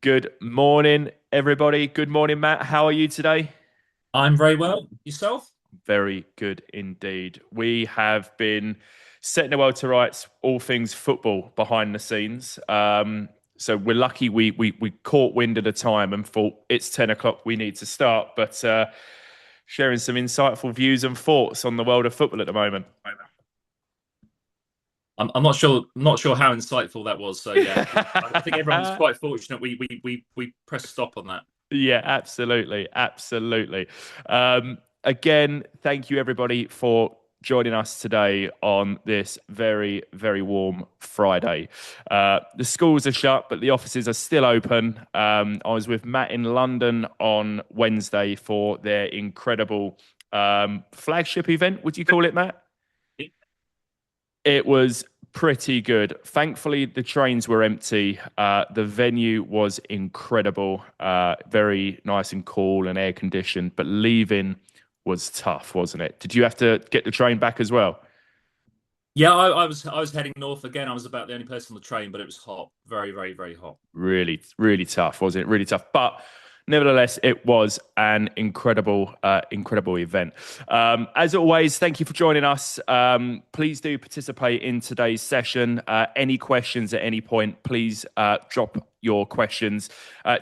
Good morning, everybody. Good morning, Matt. How are you today? I'm very well. Yourself? Very good indeed. We have been setting the world to rights, all things football behind the scenes. So we're lucky we caught wind at a time and thought it's 10 o'clock, we need to start. But sharing some insightful views and thoughts on the world of football at the moment. I'm not sure how insightful that was. So yeah, I think everyone's quite fortunate. We pressed stop on that. Yeah, absolutely. Absolutely. Again, thank you everybody for joining us today on this very, very warm Friday. The schools are shut, but the offices are still open. I was with Matt in London on Wednesday for their incredible flagship event, would you call it, Matt? It was pretty good. Thankfully, the trains were empty. The venue was incredible, very nice and cool and air conditioned, but leaving was tough, wasn't it? Did you have to get the train back as well? Yeah, I was heading north again. I was about the only person on the train, but it was hot, very, very, very hot. Really, really tough, wasn't it? Really tough. But nevertheless, it was an incredible event. As always, thank you for joining us. Please do participate in today's session. Any questions at any point, please drop your questions.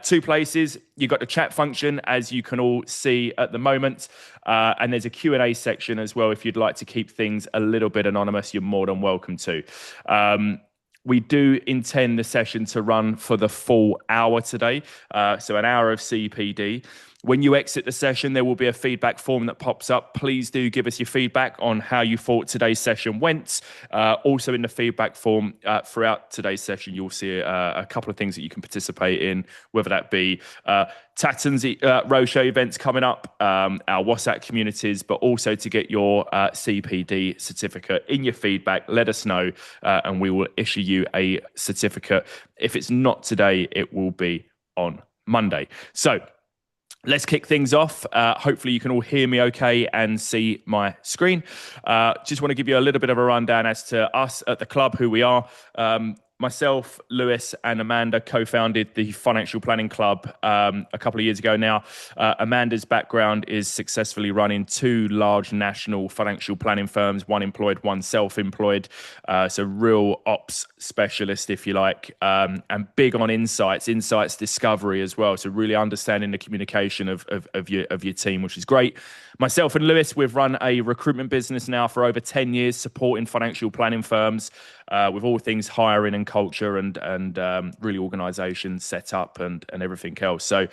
Two places. You've got the chat function, as you can all see at the moment. And there's a Q&A section as well. If you'd like to keep things a little bit anonymous, you're more than welcome to. We do intend the session to run for the full hour today, so an hour of CPD. When you exit the session, there will be a feedback form that pops up. Please do give us your feedback on how you thought today's session went. Also, in the feedback form throughout today's session, you'll see a couple of things that you can participate in, whether that be Tatton's roadshow events coming up, our WhatsApp communities, but also to get your CPD certificate in your feedback. Let us know, and we will issue you a certificate. If it's not today, it will be on Monday. So, let's kick things off. Hopefully, you can all hear me okay and see my screen. Just want to give you a little bit of a rundown as to us at the club, who we are. Myself, Lewis, and Amanda co-founded the Financial Planning Club a couple of years ago now. Amanda's background is successfully running two large national financial planning firms, one employed, one self-employed. So real ops specialist, if you like, and big on insights discovery as well. So really understanding the communication of your team, which is great. Myself and Lewis, we've run a recruitment business now for over 10 years, supporting financial planning firms with all things hiring and culture and really organisation set up and everything else. So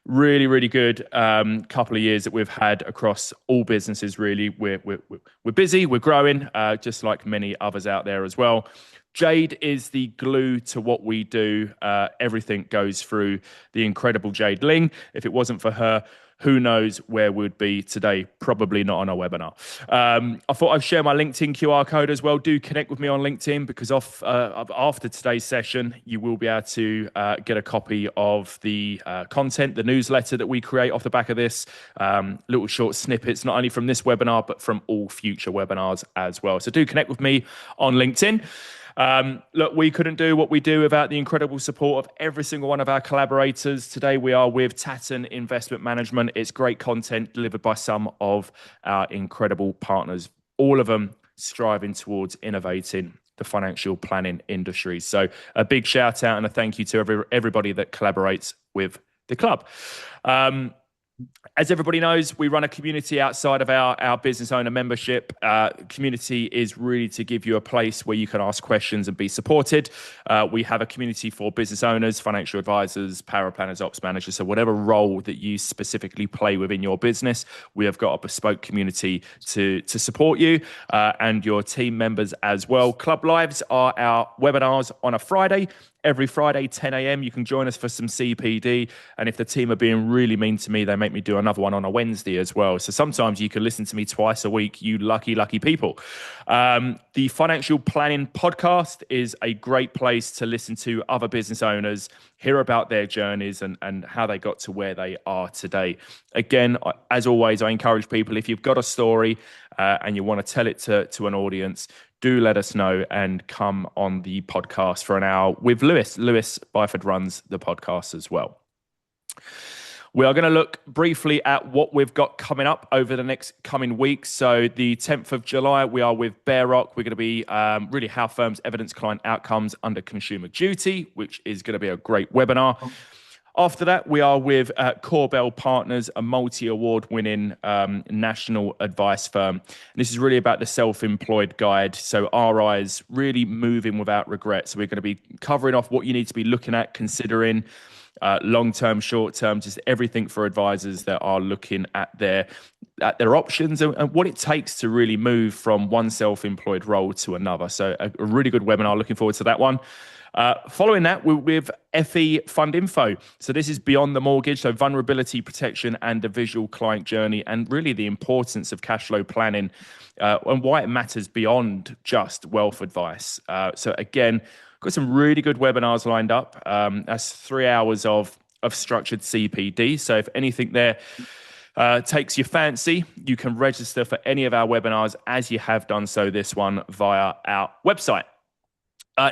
really good couple of years that we've had across all businesses. Really, we're busy, we're growing, just like many others out there as well. Jade is the glue to what we do. Everything goes through the incredible Jade Ling. If it wasn't for her, who knows where we'd be today? Probably not on our webinar. I thought I'd share my LinkedIn QR code as well. Do connect with me on LinkedIn because after today's session, you will be able to get a copy of the content, the newsletter that we create off the back of this. Little short snippets, not only from this webinar, but from all future webinars as well. So do connect with me on LinkedIn. Look, we couldn't do what we do without the incredible support of every single one of our collaborators. Today, we are with Tatton Investment Management. It's great content delivered by some of our incredible partners, all of them striving towards innovating the financial planning industry. So a big shout out and a thank you to everybody that collaborates with the club. As everybody knows, we run a community outside of our business owner membership. Community is really to give you a place where you can ask questions and be supported. We have a community for business owners, financial advisors, power planners, ops managers. So whatever role that you specifically play within your business, we have got a bespoke community to support you and your team members as well. Club Lives are our webinars on a Friday. Every Friday, 10 a.m., you can join us for some CPD. And if the team are being really mean to me, they make me do another one on a Wednesday as well. So sometimes you can listen to me twice a week, you lucky people. The Financial Planning Podcast is a great place to listen to other business owners, hear about their journeys and how they got to where they are today. Again, as always, I encourage people, if you've got a story and you want to tell it to an audience, do let us know and come on the podcast for an hour with Lewis. Lewis Byford runs the podcast as well. We are going to look briefly at what we've got coming up over the next coming weeks. So the 10th of July, we are with Bear Rock. We're going to be really how firms evidence client outcomes under consumer duty, which is going to be a great webinar. After that, we are with Corbell Partners, a multi-award winning national advice firm. And this is really about the self-employed guide. So our eyes really moving without regret. So we're going to be covering off what you need to be looking at, considering long-term, short-term, just everything for advisors that are looking at their options and what it takes to really move from one self-employed role to another. So a really good webinar. Looking forward to that one. Following that, we're with FE Fund Info. So this is beyond the mortgage, so vulnerability protection and the visual client journey, and really the importance of cash flow planning and why it matters beyond just wealth advice. So again, got some really good webinars lined up. That's 3 hours of structured CPD. So if anything there takes your fancy, you can register for any of our webinars as you have done so this one via our website.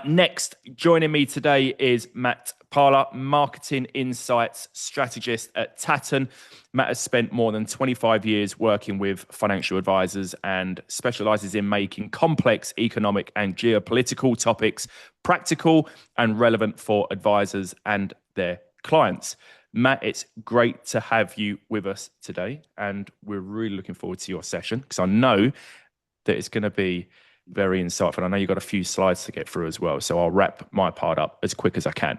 Next, joining me today is Matt Parlour, Marketing Insights Strategist at Tatton. Matt has spent more than 25 years working with financial advisors and specialises in making complex economic and geopolitical topics practical and relevant for advisors and their clients. Matt, it's great to have you with us today, and we're really looking forward to your session because I know that it's going to be very insightful. I know you've got a few slides to get through as well, so I'll wrap my part up as quick as I can.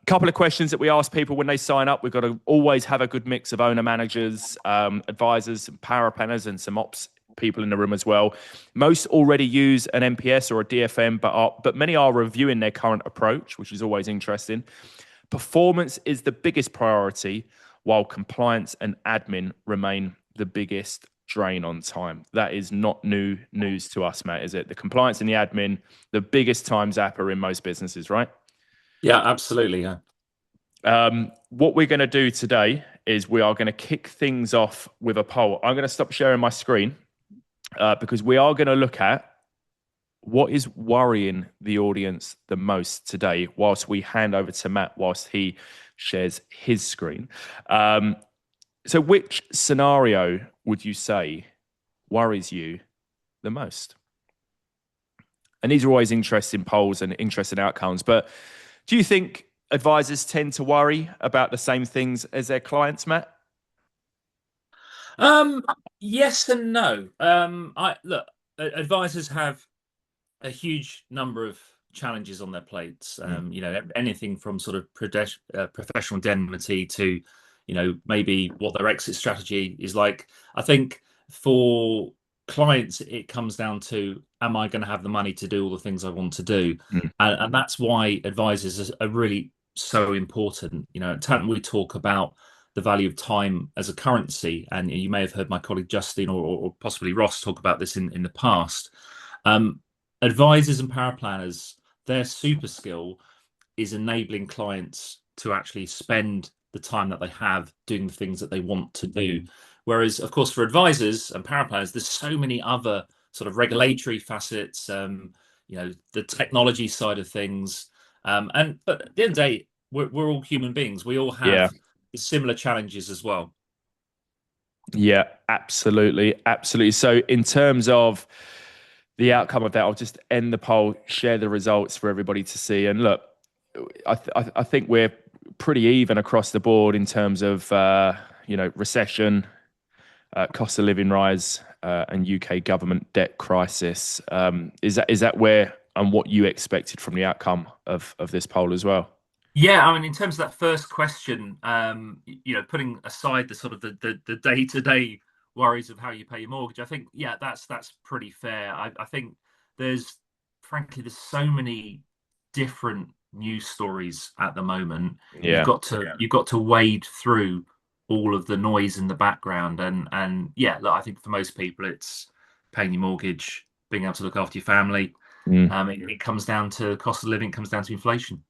Couple of questions that we ask people when they sign up. We've got to always have a good mix of owner managers, advisors, some power planners, and some ops people in the room as well. Most already use an MPS or a DFM, but many are reviewing their current approach, which is always interesting. Performance is the biggest priority, while compliance and admin remain the biggest drain on time. That is not new news to us, Matt, is it? The compliance and the admin, the biggest time zapper in most businesses, right? Yeah, absolutely. Yeah. What we're going to do today is we are going to kick things off with a poll. I'm going to stop sharing my screen because we are going to look at what is worrying the audience the most today whilst we hand over to Matt whilst he shares his screen. So which scenario would you say worries you the most? And these are always interesting polls and interesting outcomes, but do you think advisors tend to worry about the same things as their clients, Matt? Yes and no. Look, advisors have a huge number of challenges on their plates. Anything from sort of professional indemnity to maybe what their exit strategy is like. I think for clients, it comes down to, am I going to have the money to do all the things I want to do? And that's why advisors are really so important. At Tatton, we talk about the value of time as a currency. And you may have heard my colleague Justin or possibly Ross talk about this in the past. Advisors and power planners, their super skill is enabling clients to actually spend the time that they have doing the things that they want to do. Whereas, of course, for advisors and power planners, there's so many other sort of regulatory facets, the technology side of things. But at the end of the day, we're all human beings. We all have similar challenges as well. Yeah, absolutely. Absolutely. So in terms of the outcome of that, I'll just end the poll, share the results for everybody to see. And look, I think we're pretty even across the board in terms of recession, cost of living rise, and UK government debt crisis. Is that where and what you expected from the outcome of this poll as well? Yeah, I mean, in terms of that first question, putting aside the sort of the day-to-day worries of how you pay your mortgage, I think that's pretty fair. I think there's so many different news stories at the moment. Yeah. You've got to wade through all of the noise in the background, and look, I think for most people it's paying your mortgage, being able to look after your family. It comes down to cost of living, it comes down to inflation.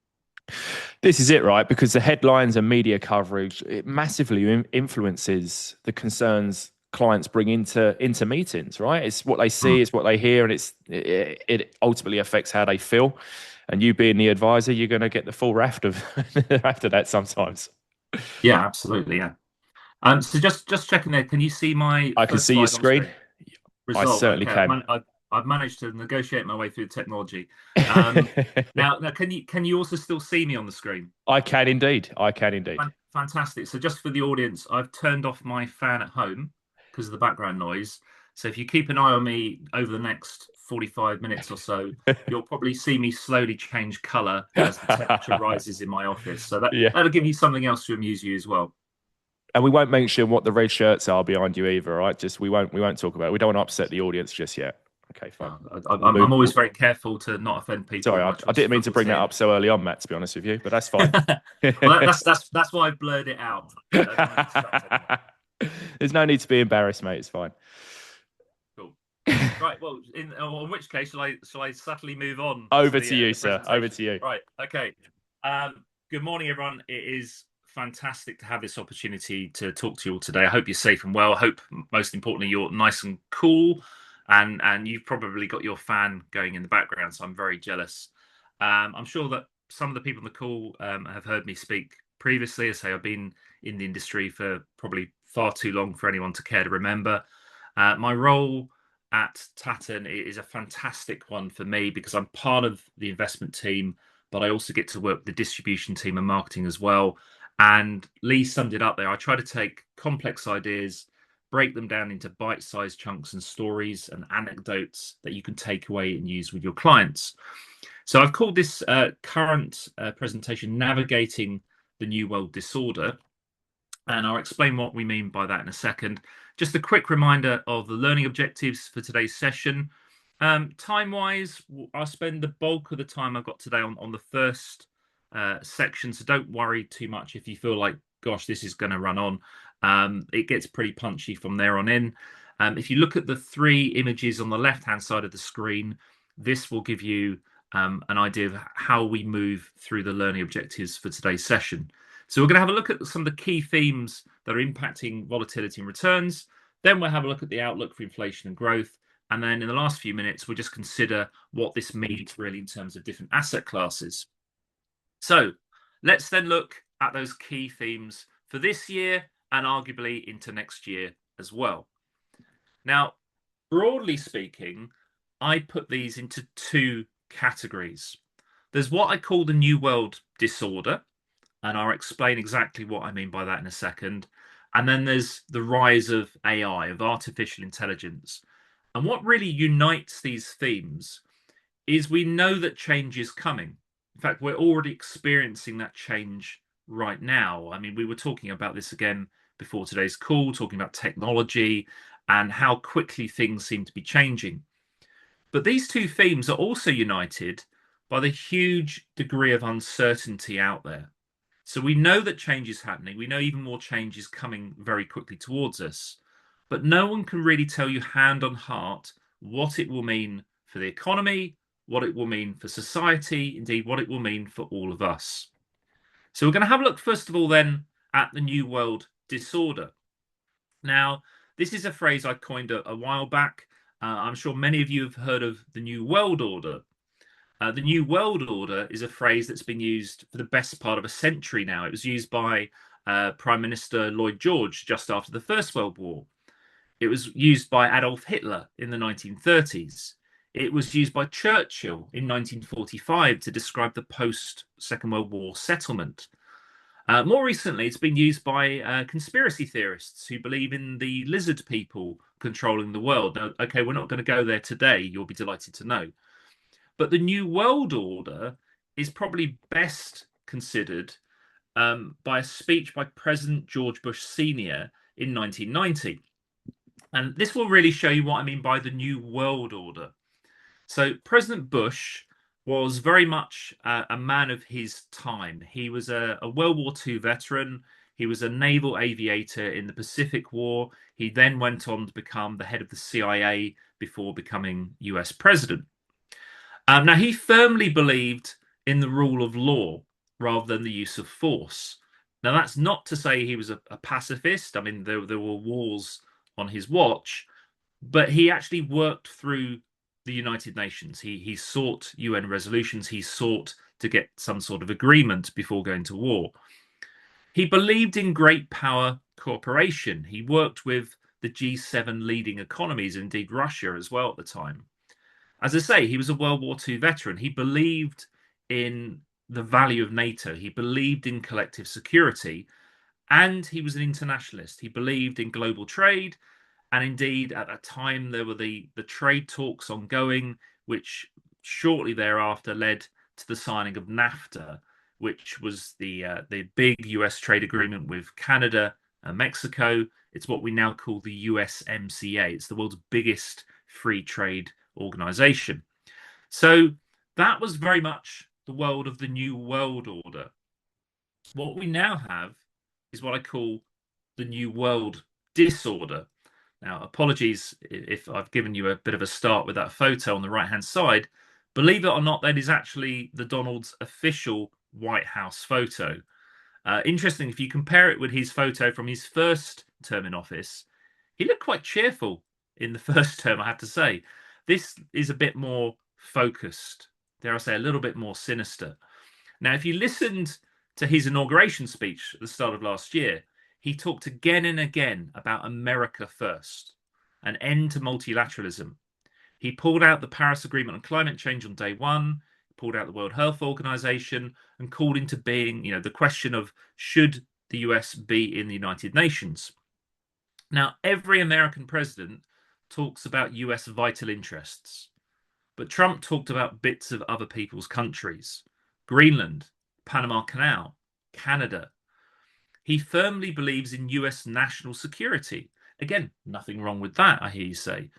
This is it, right? Because the headlines and media coverage, it massively influences the concerns clients bring into meetings, right? It's what they see, it's what they hear, and it ultimately affects how they feel. And you being the advisor, you're going to get the full raft of after that sometimes. Yeah, absolutely. Yeah. So just checking there, can you see my I can first see your slide on screen. screen? I Result. certainly Okay, can. I've managed to negotiate my way through the technology. Now, can you also still see me on the screen? I can indeed. I can indeed. Fantastic. So just for the audience, I've turned off my fan at home because of the background noise. So if you keep an eye on me over the next 45 minutes or so, you'll probably see me slowly change color as the temperature rises in my office. So Yeah. that'll give you something else to amuse you as well. And we won't mention what the red shirts are behind you either, right? Just we won't talk about it. We don't want to upset the audience just yet. Okay, fine. We'll I'm move. always very careful to not offend people Sorry, with I, my I choice of didn't mean to football bring that team. up so early on, Matt, to be honest with you, but that's fine. Well, that's why I blurred it out. I don't want to distract anyone. There's no need to be embarrassed, mate. It's fine. Cool. Right. Well, in which case, shall I subtly move on to Over to the you, the sir. Over presentation? to you. Right. Okay. Good morning, everyone. It is fantastic to have this opportunity to talk to you all today. I hope you're safe and well. I hope, most importantly, you're nice and cool, and you've probably got your fan going in the background. So I'm very jealous. I'm sure that some of the people on the call have heard me speak previously. I say I've been in the industry for probably far too long for anyone to care to remember. My role at Tatton is a fantastic one for me because I'm part of the investment team, but I also get to work with the distribution team and marketing as well. And Lee summed it up there. I try to take complex ideas, break them down into bite-sized chunks and stories and anecdotes that you can take away and use with your clients. So I've called this current presentation Navigating the New World Disorder, and I'll explain what we mean by that in a second. Just a quick reminder of the learning objectives for today's session. Time-wise, I'll spend the bulk of the time I've got today on the first section, so don't worry too much if you feel like, gosh, this is going to run on. It gets pretty punchy from there on in. If you look at the three images on the left-hand side of the screen, this will give you an idea of how we move through the learning objectives for today's session. So we're going to have a look at some of the key themes that are impacting volatility and returns. Then we'll have a look at the outlook for inflation and growth. And then in the last few minutes, we'll just consider what this means really in terms of different asset classes. So let's then look at those key themes for this year and arguably into next year as well. Now, broadly speaking, I put these into two categories. There's what I call the New World Disorder, and I'll explain exactly what I mean by that in a second. And then there's the rise of AI, of artificial intelligence. And what really unites these themes is we know that change is coming. In fact, we're already experiencing that change right now. I mean, we were talking about this again before today's call, talking about technology and how quickly things seem to be changing. But these two themes are also united by the huge degree of uncertainty out there. So we know that change is happening. We know even more change is coming very quickly towards us. But no one can really tell you hand on heart what it will mean for the economy, what it will mean for society, indeed, what it will mean for all of us. So we're going to have a look, first of all, then, at the New World Disorder. Now, this is a phrase I coined a while back. I'm sure many of you have heard of the New World Order. The New World Order is a phrase that's been used for the best part of a century now. It was used by Prime Minister Lloyd George just after the First World War. It was used by Adolf Hitler in the 1930s. It was used by Churchill in 1945 to describe the post-Second World War settlement. More recently, it's been used by conspiracy theorists who believe in the lizard people controlling the world. Now, okay, we're not going to go there today, you'll be delighted to know. But the New World Order is probably best considered by a speech by President George Bush Sr. in 1990. And this will really show you what I mean by the New World Order. So President Bush was very much a man of his time. He was a World War II veteran. He was a naval aviator in the Pacific War. He then went on to become the head of the CIA before becoming US president. Now, he firmly believed in the rule of law rather than the use of force. Now, that's not to say he was a pacifist. I mean, there were wars on his watch, but he actually worked through the United Nations. He sought UN resolutions. He sought to get some sort of agreement before going to war. He believed in great power cooperation. He worked with the G7 leading economies, indeed Russia as well at the time. As I say, he was a World War II veteran. He believed in the value of NATO. He believed in collective security, and he was an internationalist. He believed in global trade, and indeed, at that time, there were the trade talks ongoing, which shortly thereafter led to the signing of NAFTA, which was the big US trade agreement with Canada and Mexico. It's what we now call the USMCA. It's the world's biggest free trade organization. So that was very much the world of the New World Order. What we now have is what I call the New World Disorder. Now, apologies if I've given you a bit of a start with that photo on the right-hand side. Believe it or not, that is actually the Donald's official White House photo. Interesting, if you compare it with his photo from his first term in office, he looked quite cheerful in the first term, I have to say. This is a bit more focused, dare I say, a little bit more sinister. Now, if you listened to his inauguration speech at the start of last year, he talked again and again about America first, an end to multilateralism. He pulled out the Paris Agreement on climate change on day one, pulled out the World Health Organization, and called into being, the question of should the US be in the United Nations. Now, every American president talks about US vital interests, but Trump talked about bits of other people's countries: Greenland, Panama Canal, Canada. He firmly believes in US national security. Again, nothing wrong with that, I hear you say.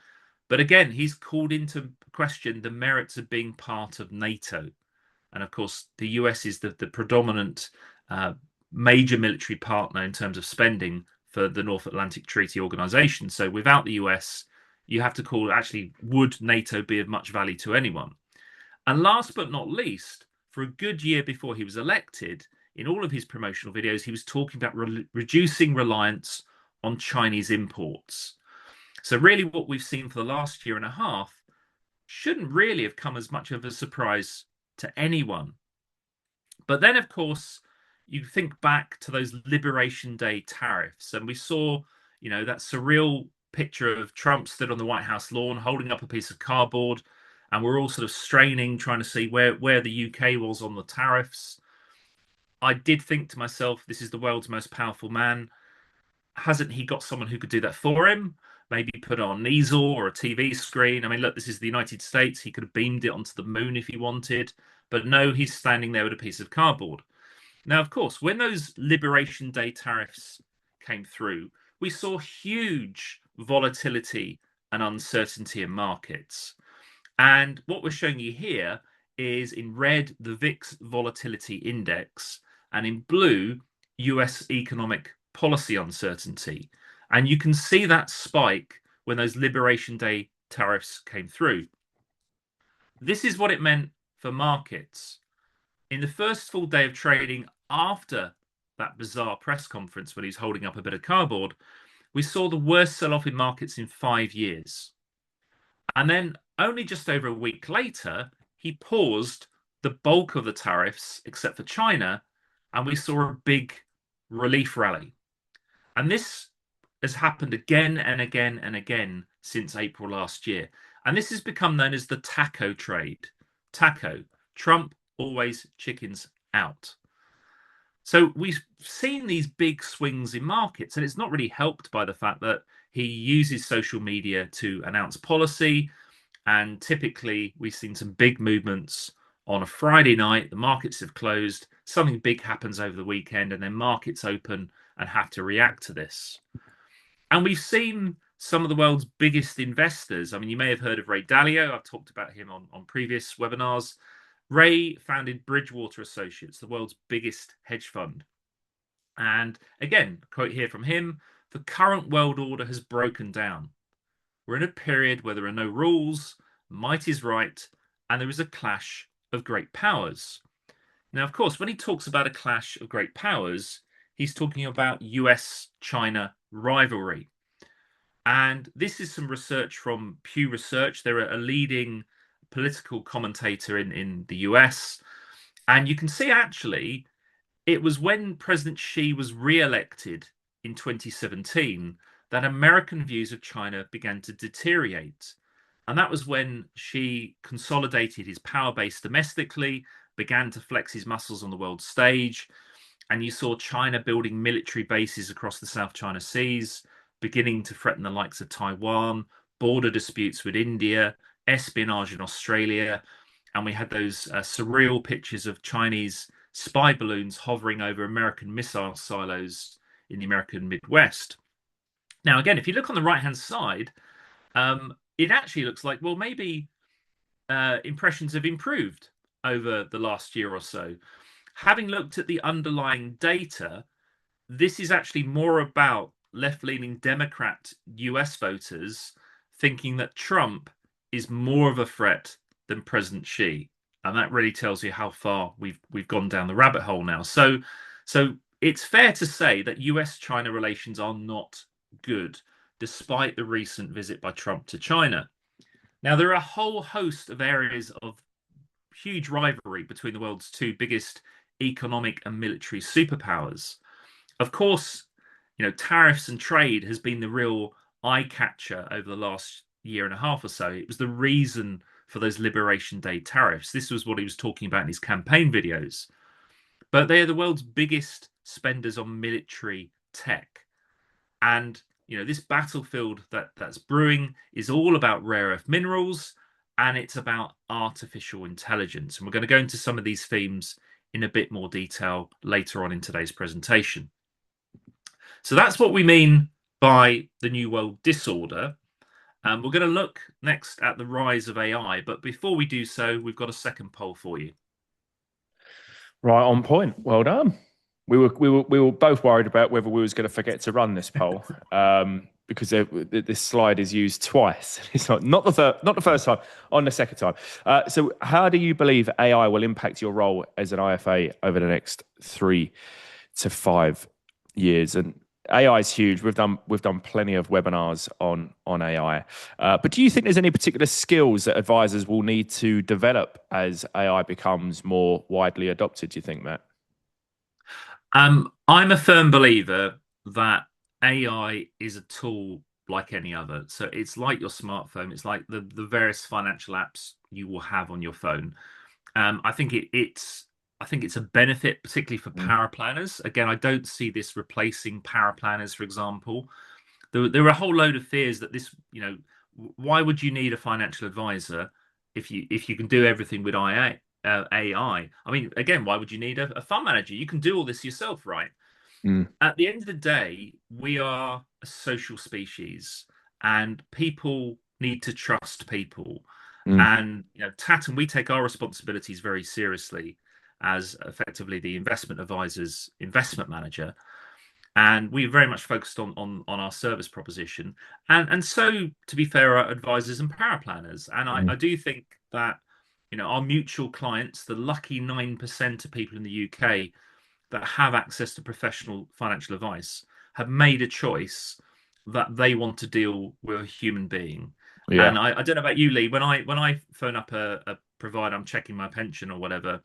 But again, he's called into question the merits of being part of NATO. And of course, the US is the predominant major military partner in terms of spending for the North Atlantic Treaty Organization. So without the US, you have to call actually, would NATO be of much value to anyone? And last but not least, for a good year before he was elected, in all of his promotional videos, he was talking about reducing reliance on Chinese imports. So really what we've seen for the last year and a half shouldn't really have come as much of a surprise to anyone. But then, of course, you think back to those Liberation Day tariffs, and we saw, that surreal picture of Trump stood on the White House lawn holding up a piece of cardboard, and we're all sort of straining, trying to see where the UK was on the tariffs. I did think to myself, this is the world's most powerful man. Hasn't he got someone who could do that for him? Maybe put it on an easel or a TV screen. I mean, look, this is the United States. He could have beamed it onto the moon if he wanted. But no, he's standing there with a piece of cardboard. Now, of course, when those Liberation Day tariffs came through, we saw huge volatility and uncertainty in markets. And what we're showing you here is in red, the VIX volatility index, and in blue, US economic policy uncertainty. And you can see that spike when those Liberation Day tariffs came through. This is what it meant for markets. In the first full day of trading after that bizarre press conference when he's holding up a bit of cardboard, we saw the worst sell-off in markets in 5 years. And then only just over a week later, he paused the bulk of the tariffs, except for China, and we saw a big relief rally. And this has happened again and again and again since April last year. And this has become known as the taco trade. Taco, Trump always chickens out. So we've seen these big swings in markets, and it's not really helped by the fact that he uses social media to announce policy. And typically, we've seen some big movements on a Friday night. The markets have closed. Something big happens over the weekend, and then markets open and have to react to this. And we've seen some of the world's biggest investors. I mean, you may have heard of Ray Dalio. I've talked about him on previous webinars. Ray founded Bridgewater Associates, the world's biggest hedge fund. And again, a quote here from him: the current world order has broken down. We're in a period where there are no rules, might is right, and there is a clash of great powers. Now, of course, when he talks about a clash of great powers, he's talking about US-China rivalry. And this is some research from Pew Research. They're a leading political commentator in the US. And you can see actually it was when President Xi was re-elected in 2017 that American views of China began to deteriorate. And that was when Xi consolidated his power base domestically, began to flex his muscles on the world stage, and you saw China building military bases across the South China Seas, beginning to threaten the likes of Taiwan, border disputes with India, espionage in Australia, and we had those surreal pictures of Chinese spy balloons hovering over American missile silos in the American Midwest. Now, again, if you look on the right-hand side, it actually looks like, well, maybe impressions have improved over the last year or so. Having looked at the underlying data, this is actually more about left-leaning Democrat US voters thinking that Trump is more of a threat than President Xi. And that really tells you how far we've gone down the rabbit hole now. So it's fair to say that US-China relations are not good, despite the recent visit by Trump to China. Now, there are a whole host of areas of huge rivalry between the world's two biggest economic and military superpowers. Of course, tariffs and trade has been the real eye catcher over the last year and a half or so. It was the reason for those Liberation Day tariffs. This was what he was talking about in his campaign videos. But they are the world's biggest spenders on military tech. And this battlefield that's brewing is all about rare earth minerals, and it's about artificial intelligence. And we're going to go into some of these themes in a bit more detail later on in today's presentation. So that's what we mean by the New World Disorder. We're going to look next at the rise of AI, but before we do so, we've got a second poll for you. Right on point. Well done. We were both worried about whether we was going to forget to run this poll because this slide is used twice. It's not the first time, on the second time. So, how do you believe AI will impact your role as an IFA over the next 3 to 5 years? And AI is huge. We've done plenty of webinars on AI. But do you think there's any particular skills that advisors will need to develop as AI becomes more widely adopted? Do you think, Matt? I'm a firm believer that AI is a tool like any other. So it's like your smartphone. It's like the various financial apps you will have on your phone. I think it's a benefit, particularly for power planners. Again, I don't see this replacing power planners, for example. There are a whole load of fears that this, why would you need a financial advisor if you can do everything with AI? AI. I mean, again, why would you need a fund manager? You can do all this yourself, right? At the end of the day, we are a social species, and people need to trust people. And Tatton, we take our responsibilities very seriously as effectively the investment advisor's investment manager. And we very much focused on our service proposition. And so, to be fair, our advisors and power planners. And I do think that our mutual clients, the lucky 9% of people in the UK that have access to professional financial advice, have made a choice that they want to deal with a human being. Yeah. And I don't know about you, Lee. When I phone up a provider, I'm checking my pension or whatever,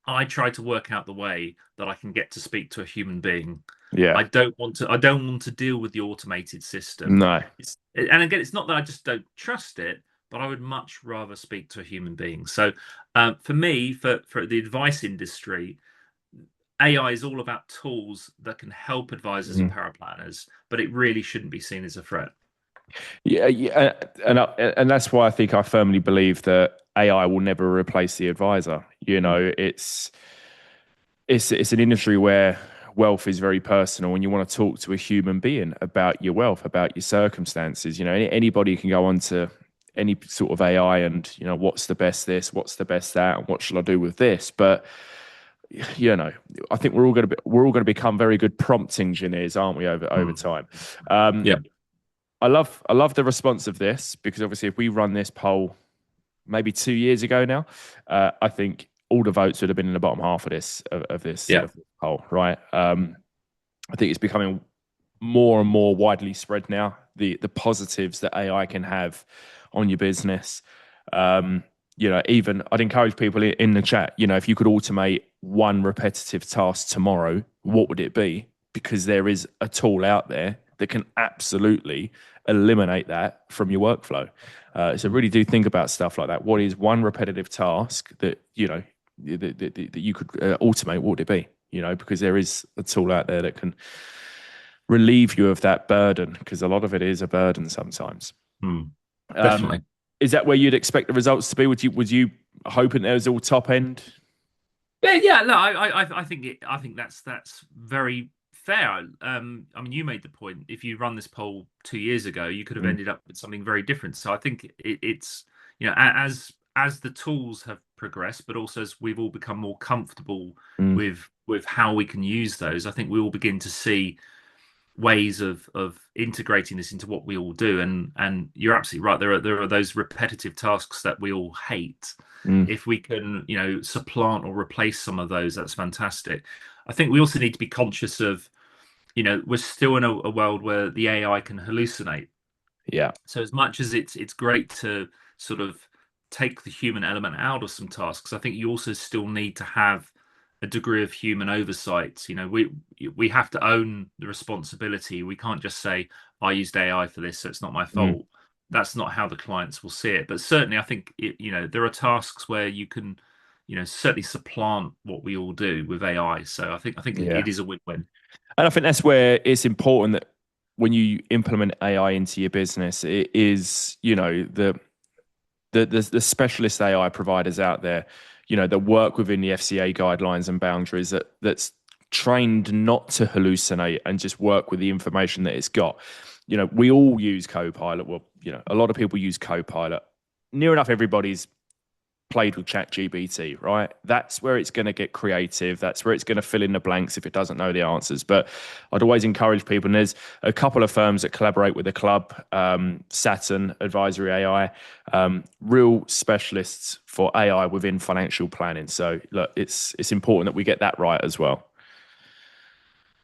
I try to work out the way that I can get to speak to a human being. Yeah. I don't want to deal with the automated system. No. And again, it's not that I just don't trust it, but I would much rather speak to a human being. So for me, for the advice industry, AI is all about tools that can help advisors and power planners, but it really shouldn't be seen as a threat. Yeah, and that's why I think I firmly believe that AI will never replace the advisor. It's an industry where wealth is very personal, and you want to talk to a human being about your wealth, about your circumstances. Anybody can go on to any sort of AI and what's the best this, what's the best that, and what shall I do with this? But I think we're all going to become very good prompt engineers, aren't we, over time? Yeah. I love the response of this, because obviously if we run this poll maybe 2 years ago now, I think all the votes would have been in the bottom half of this poll, right? I think it's becoming more and more widely spread now, the positives that AI can have on your business. Um, even I'd encourage people in the chat, if you could automate one repetitive task tomorrow, what would it be? Because there is a tool out there that can absolutely eliminate that from your workflow. So really do think about stuff like that. What is one repetitive task that, that you could automate? What would it be? Because there is a tool out there that can relieve you of that burden, because a lot of it is a burden sometimes. Definitely. Is that where you'd expect the results to be? Would you hoping there was all top end? Yeah. No, I think that's very fair. I mean, you made the point. If you run this poll 2 years ago, you could have Mm, ended up with something very different. So I think it's as the tools have progressed, but also as we've all become more comfortable mm, with how we can use those, I think we all begin to see ways of integrating this into what we all do. And you're absolutely right. There are those repetitive tasks that we all hate. mm. If we can, supplant or replace some of those, that's fantastic. I think we also need to be conscious of, we're still in a world where the AI can hallucinate. Yeah, So as much as it's great to sort of take the human element out of some tasks, I think you also still need to have a degree of human oversight. We have to own the responsibility. We can't just say, I used AI for this, so it's not my mm, fault. That's not how the clients will see it. But certainly I think there are tasks where you can, certainly supplant what we all do with AI. So I think yeah. it is a win-win. And I think that's where it's important that when you implement AI into your business, it is, the specialist AI providers out there, that work within the FCA guidelines and boundaries that's trained not to hallucinate and just work with the information that it's got. We all use Copilot. Well, a lot of people use Copilot. Near enough everybody's played with ChatGPT, right? That's where it's going to get creative. That's where it's going to fill in the blanks if it doesn't know the answers. But I'd always encourage people, and there's a couple of firms that collaborate with the club, Tatton, Advisory AI, real specialists for AI within financial planning. So look, it's important that we get that right as well.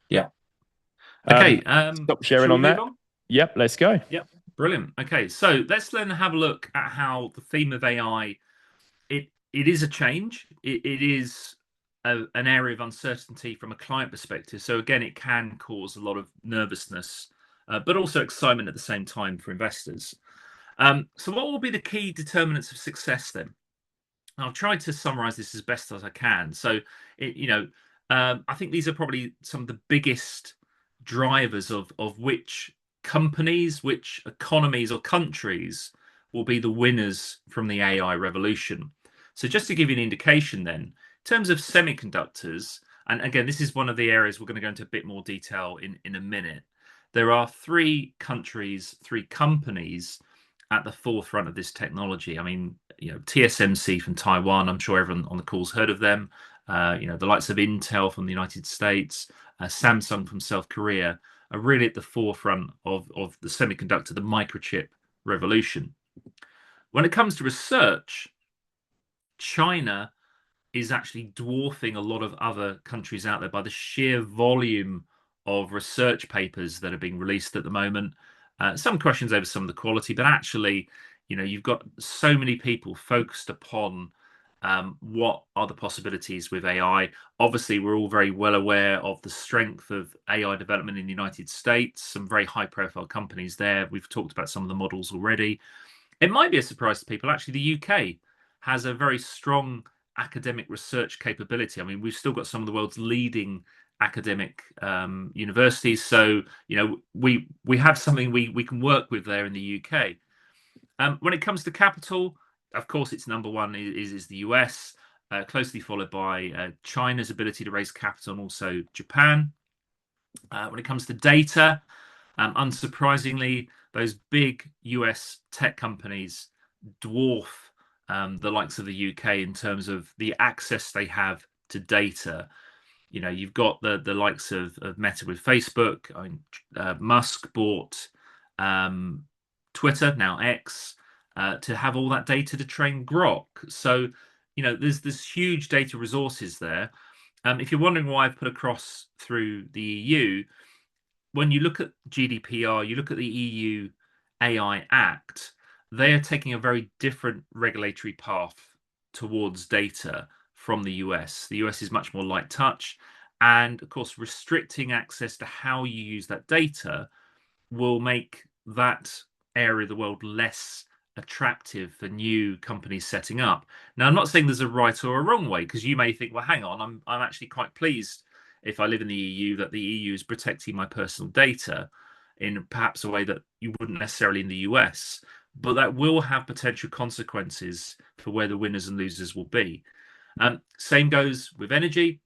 Yeah. Okay. Stop sharing Shall we on move that. on? Yep, let's go. Yep. Brilliant. Okay, so let's then have a look at how the theme of AI it is a change. It is an area of uncertainty from a client perspective. So again, it can cause a lot of nervousness, but also excitement at the same time for investors. So what will be the key determinants of success then? I'll try to summarize this as best as I can. So, I think these are probably some of the biggest drivers of which companies, which economies or countries will be the winners from the AI revolution. So, just to give you an indication, then, in terms of semiconductors, and again, this is one of the areas we're going to go into a bit more detail in a minute. There are three countries, three companies at the forefront of this technology. I mean, TSMC from Taiwan. I'm sure everyone on the call's heard of them. The likes of Intel from the United States, Samsung from South Korea are really at the forefront of the semiconductor, the microchip revolution. When it comes to research, China is actually dwarfing a lot of other countries out there by the sheer volume of research papers that are being released at the moment. Some questions over some of the quality, but actually, you've got so many people focused upon what are the possibilities with AI. Obviously, we're all very well aware of the strength of AI development in the United States, some very high profile companies there. We've talked about some of the models already. It might be a surprise to people. Actually, the UK has a very strong academic research capability. I mean, we've still got some of the world's leading academic universities, so we have something we can work with there in the UK. When it comes to capital, of course, it's number one is the US, closely followed by China's ability to raise capital, and also Japan. When it comes to data, unsurprisingly, those big US tech companies dwarf the likes of the UK in terms of the access they have to data. You've got the likes of Meta with Facebook. I mean, Musk bought Twitter, now X, to have all that data to train Grok. So, there's this huge data resources there. If you're wondering why I've put across through the EU, when you look at GDPR, you look at the EU AI Act, they are taking a very different regulatory path towards data from the US. The US is much more light touch, and of course, restricting access to how you use that data will make that area of the world less attractive for new companies setting up. Now, I'm not saying there's a right or a wrong way, because you may think, well, hang on, I'm actually quite pleased if I live in the EU that the EU is protecting my personal data in perhaps a way that you wouldn't necessarily in the US. But that will have potential consequences for where the winners and losers will be. Same goes with energy.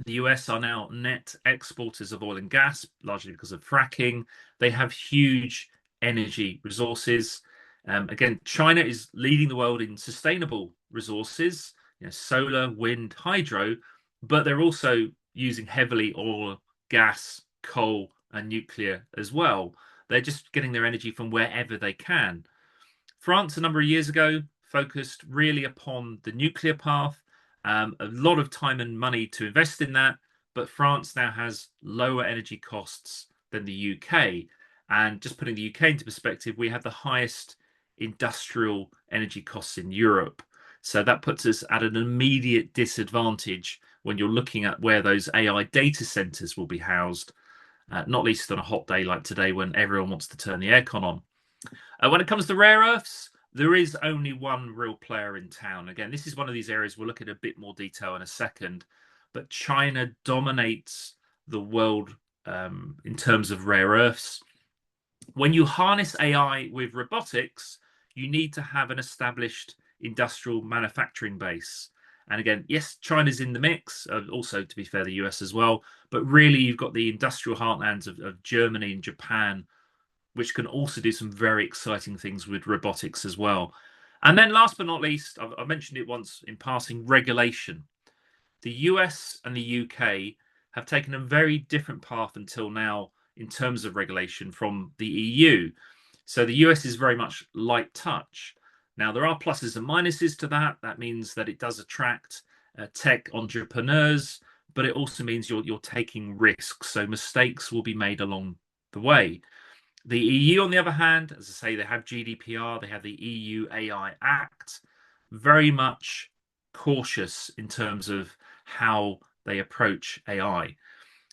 The US are now net exporters of oil and gas, largely because of fracking. They have huge energy resources. Again, China is leading the world in sustainable resources, solar, wind, hydro, but they're also using heavily oil, gas, coal, and nuclear as well. They're just getting their energy from wherever they can. France, a number of years ago, focused really upon the nuclear path, a lot of time and money to invest in that. But France now has lower energy costs than the UK. And just putting the UK into perspective, we have the highest industrial energy costs in Europe. So that puts us at an immediate disadvantage when you're looking at where those AI data centers will be housed, not least on a hot day like today when everyone wants to turn the aircon on. When it comes to rare earths, there is only one real player in town. Again, this is one of these areas we'll look at a bit more detail in a second, but China dominates the world in terms of rare earths. When you harness AI with robotics, you need to have an established industrial manufacturing base. And again, yes, China's in the mix, also to be fair, the US as well, but really you've got the industrial heartlands of Germany and Japan, which can also do some very exciting things with robotics as well. And then last but not least, I've mentioned it once in passing, regulation. The US and the UK have taken a very different path until now in terms of regulation from the EU. So the US is very much light touch. Now, there are pluses and minuses to that. That means that it does attract tech entrepreneurs, but it also means you're taking risks. So mistakes will be made along the way. The EU, on the other hand, as I say, they have GDPR, they have the EU AI Act, very much cautious in terms of how they approach AI.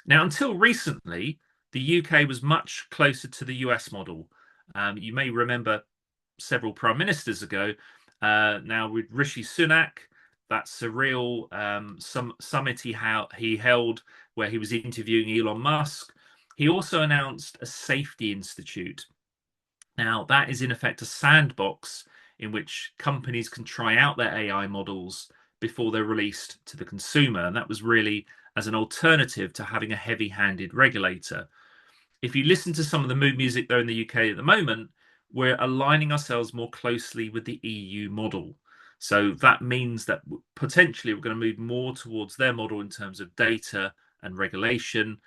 Now, until recently, the UK was much closer to the US model. You may remember several prime ministers ago, now with Rishi Sunak, that surreal summit he held where he was interviewing Elon Musk. He also announced a safety institute. Now, that is in effect a sandbox in which companies can try out their AI models before they're released to the consumer. And that was really as an alternative to having a heavy handed regulator. If you listen to some of the mood music there in the UK at the moment, we're aligning ourselves more closely with the EU model. So that means that potentially we're going to move more towards their model in terms of data and regulation.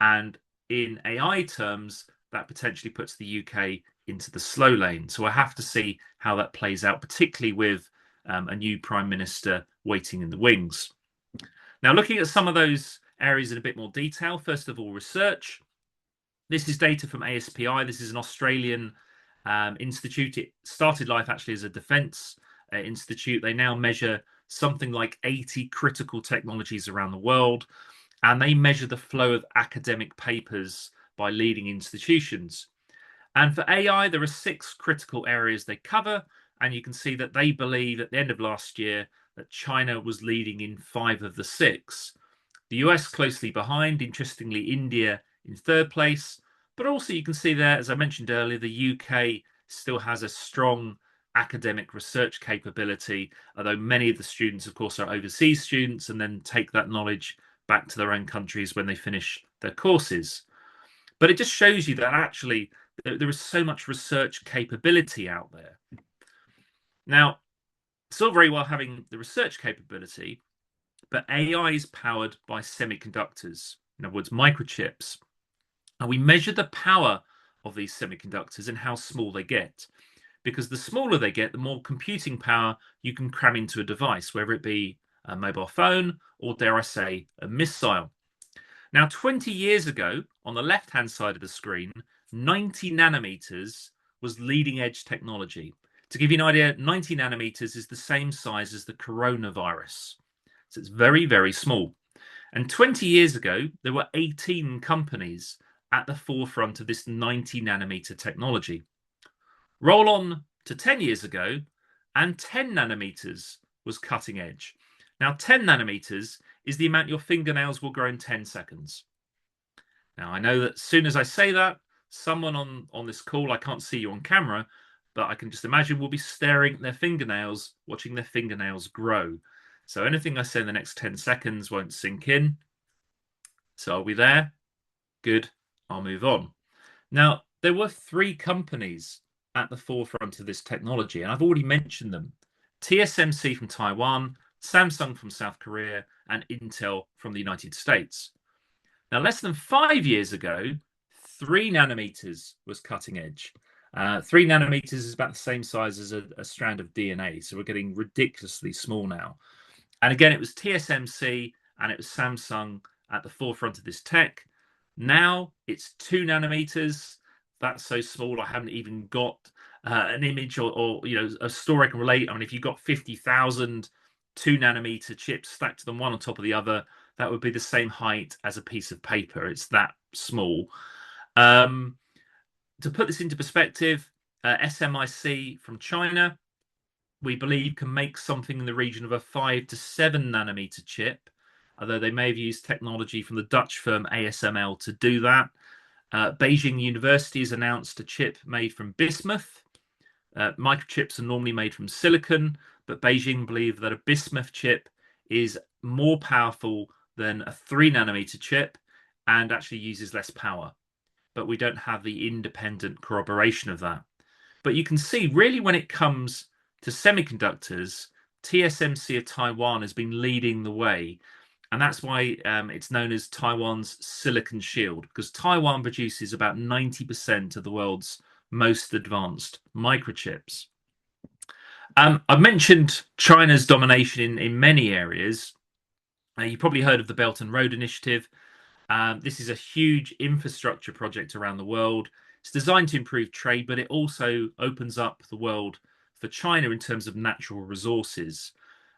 And in AI terms, that potentially puts the UK into the slow lane. So I have to see how that plays out, particularly with a new prime minister waiting in the wings. Now, looking at some of those areas in a bit more detail, first of all, research. This is data from ASPI. This is an Australian institute. It started life actually as a defense institute. They now measure something like 80 critical technologies around the world, and they measure the flow of academic papers by leading institutions. And for AI, there are 6 critical areas they cover, and you can see that they believe at the end of last year that China was leading in 5 of the 6. The US closely behind, interestingly, India in 3rd place. But also you can see there, as I mentioned earlier, the UK still has a strong academic research capability, although many of the students, of course, are overseas students and then take that knowledge back to their own countries when they finish their courses. But it just shows you that actually there is so much research capability out there. Now, it's all very well having the research capability, but AI is powered by semiconductors, in other words, microchips. And we measure the power of these semiconductors and how small they get. Because the smaller they get, the more computing power you can cram into a device, whether it be a mobile phone or, dare I say, a missile. Now, 20 years ago, on the left-hand side of the screen, 90 nanometers was leading edge technology. To give you an idea, 90 nanometers is the same size as the coronavirus. So it's very, very small. And 20 years ago, there were 18 companies at the forefront of this 90 nanometer technology. Roll on to 10 years ago, and 10 nanometers was cutting edge. Now, 10 nanometers is the amount your fingernails will grow in 10 seconds. Now, I know that as soon as I say that, someone on this call, I can't see you on camera, but I can just imagine will be staring at their fingernails, watching their fingernails grow. So anything I say in the next 10 seconds won't sink in. So are we there? Good. I'll move on. Now, there were 3 companies at the forefront of this technology, and I've already mentioned them. TSMC from Taiwan, Samsung from South Korea, and Intel from the United States. Now, less than 5 years ago, 3 nanometers was cutting edge. 3 nanometers is about the same size as a strand of DNA, so we're getting ridiculously small now. And again, it was TSMC and it was Samsung at the forefront of this tech. Now it's 2 nanometers. That's so small, I haven't even got an image or a story I can relate. I mean, if you've got 50,000 2 nanometer chips stacked to them one on top of the other, that would be the same height as a piece of paper. It's that small. To put this into perspective, SMIC from China, we believe, can make something in the region of a 5 to 7 nanometer chip, although they may have used technology from the Dutch firm ASML to do that. Beijing University has announced a chip made from bismuth. Microchips are normally made from silicon, but Beijing believe that a bismuth chip is more powerful than a 3 nanometer chip and actually uses less power. But we don't have the independent corroboration of that. But you can see, really, when it comes to semiconductors, TSMC of Taiwan has been leading the way. And that's why it's known as Taiwan's Silicon Shield, because Taiwan produces about 90% of the world's most advanced microchips. I've mentioned China's domination in many areas. You probably heard of the Belt and Road Initiative. This is a huge infrastructure project around the world. It's designed to improve trade, but it also opens up the world for China in terms of natural resources.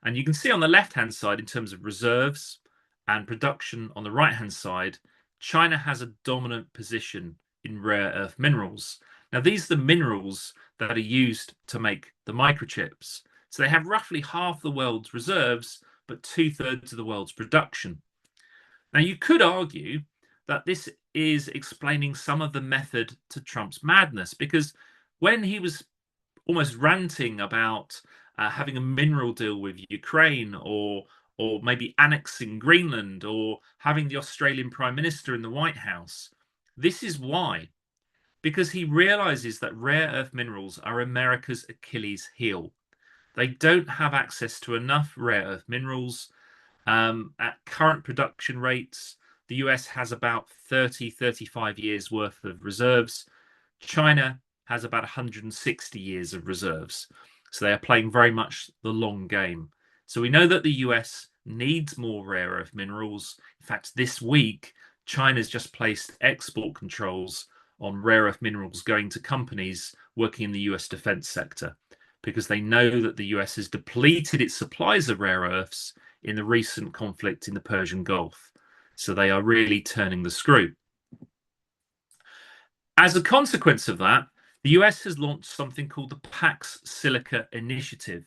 And you can see on the left-hand side, in terms of reserves and production on the right-hand side, China has a dominant position in rare earth minerals. Now, these are the minerals that are used to make the microchips. So they have roughly half the world's reserves, but 2/3 of the world's production. Now, you could argue that this is explaining some of the method to Trump's madness, because when he was almost ranting about having a mineral deal with Ukraine, or maybe annexing Greenland, or having the Australian Prime Minister in the White House, this is why. Because he realizes that rare earth minerals are America's Achilles heel. They don't have access to enough rare earth minerals. At current production rates, the US has about 35 years worth of reserves. China has about 160 years of reserves. So they are playing very much the long game. So we know that the US needs more rare earth minerals. In fact, this week, China's just placed export controls on rare earth minerals going to companies working in the US defense sector, because they know that the US has depleted its supplies of rare earths in the recent conflict in the Persian Gulf. So they are really turning the screw. As a consequence of that, the US has launched something called the Pax Silica Initiative.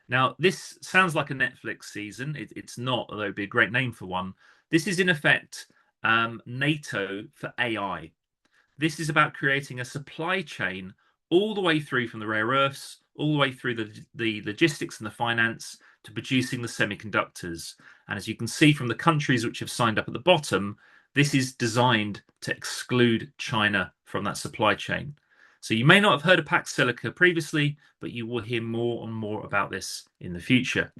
Now, this sounds like a Netflix season. It's not, although it'd be a great name for one. This is, in effect, NATO for AI. This is about creating a supply chain all the way through from the rare earths, all the way through the logistics and the finance to producing the semiconductors. And as you can see from the countries which have signed up at the bottom, this is designed to exclude China from that supply chain. So you may not have heard of Pax Silica previously, but you will hear more and more about this in the future.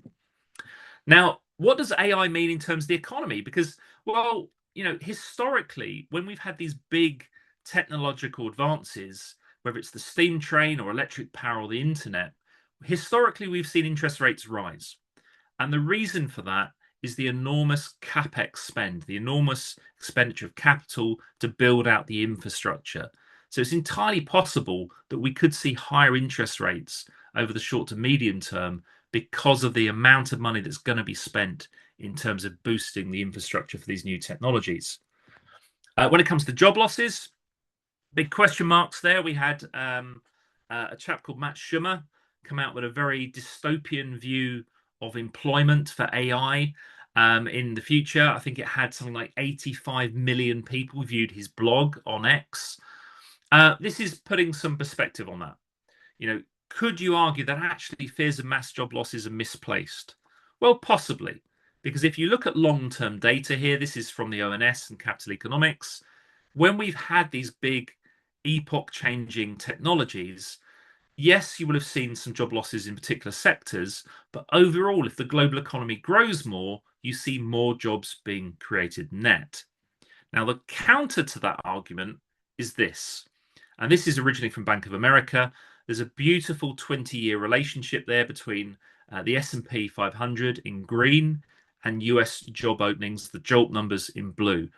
Now, what does AI mean in terms of the economy? Because, well, historically, when we've had these big technological advances, whether it's the steam train or electric power or the internet, historically we've seen interest rates rise. And the reason for that is the enormous capex spend, the enormous expenditure of capital to build out the infrastructure. So it's entirely possible that we could see higher interest rates over the short to medium term because of the amount of money that's going to be spent in terms of boosting the infrastructure for these new technologies. When it comes to job losses, big question marks there. We had a chap called Matt Schumer come out with a very dystopian view of employment for AI in the future. I think it had something like 85 million people viewed his blog on X. This is putting some perspective on that. You know, could you argue that actually fears of mass job losses are misplaced? Well, possibly, because if you look at long-term data here, this is from the ONS and Capital Economics, when we've had these big epoch-changing technologies, yes, you will have seen some job losses in particular sectors, but overall, if the global economy grows more, you see more jobs being created net. Now, the counter to that argument is this, and this is originally from Bank of America. There's a beautiful 20-year relationship there between the S&P 500 in green and US job openings, the JOLT numbers in blue.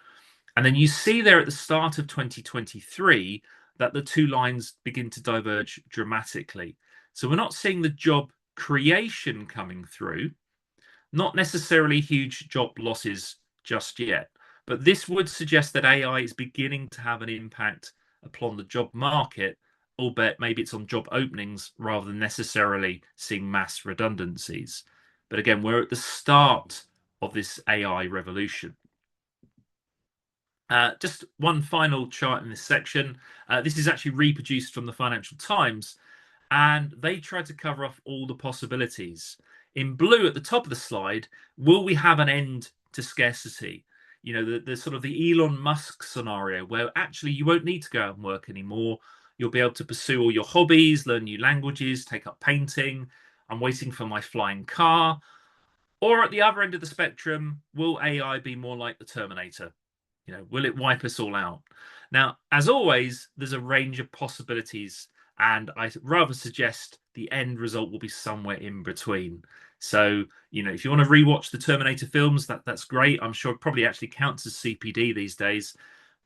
And then you see there at the start of 2023 that the two lines begin to diverge dramatically. So we're not seeing the job creation coming through, not necessarily huge job losses just yet. But this would suggest that AI is beginning to have an impact upon the job market, albeit maybe it's on job openings rather than necessarily seeing mass redundancies. But again, we're at the start of this AI revolution. Just one final chart in this section. This is actually reproduced from the Financial Times, and they tried to cover off all the possibilities. In blue at the top of the slide, will we have an end to scarcity? You know, the sort of the Elon Musk scenario where actually you won't need to go out and work anymore. You'll be able to pursue all your hobbies, learn new languages, take up painting. I'm waiting for my flying car. Or at the other end of the spectrum, will AI be more like the Terminator? You know, will it wipe us all out? Now, as always, there's a range of possibilities, and I rather suggest the end result will be somewhere in between. So, you know, if you want to rewatch the Terminator films, that's great. I'm sure it probably actually counts as CPD these days.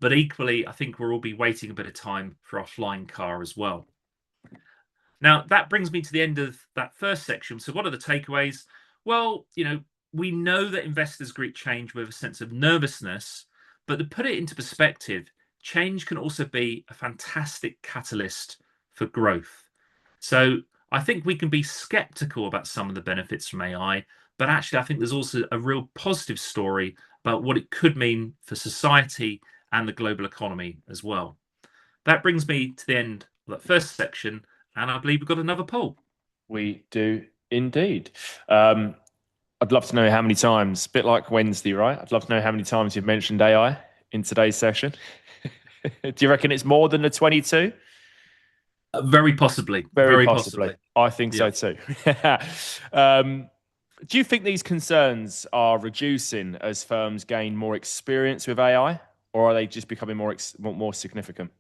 But equally, I think we'll all be waiting a bit of time for our flying car as well. Now, that brings me to the end of that first section. So what are the takeaways? Well, you know, we know that investors greet change with a sense of nervousness, but to put it into perspective, change can also be a fantastic catalyst for growth. So I think we can be skeptical about some of the benefits from AI, but actually I think there's also a real positive story about what it could mean for society and the global economy as well. That brings me to the end of that first section, and I believe we've got another poll. We do indeed. I'd love to know how many times, a bit like Wednesday, right? I'd love to know how many times you've mentioned AI in today's session. Do you reckon it's more than the 22? Very possibly. Very Very possibly. possibly. I think Yeah. so too. Do you think these concerns are reducing as firms gain more experience with AI, or are they just becoming more significant?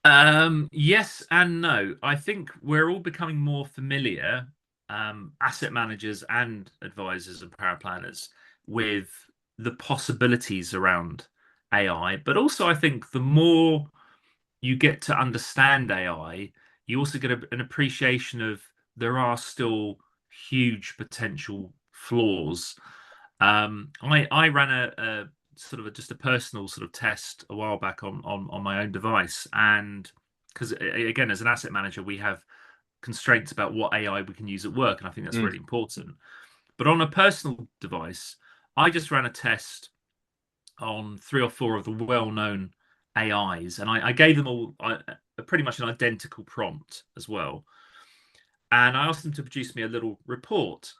Yes and no. I think we're all becoming more familiar, asset managers and advisors and power planners, with the possibilities around AI. But also, I think the more you get to understand AI, you also get an appreciation of there are still huge potential flaws. I ran a sort of just a personal sort of test a while back on my own device, and because again, as an asset manager, we have constraints about what AI we can use at work, and I think that's Mm. really important. But on a personal device, I just ran a test on three or four of the well-known AIs, and I gave them all pretty much an identical prompt as well. And I asked them to produce me a little report.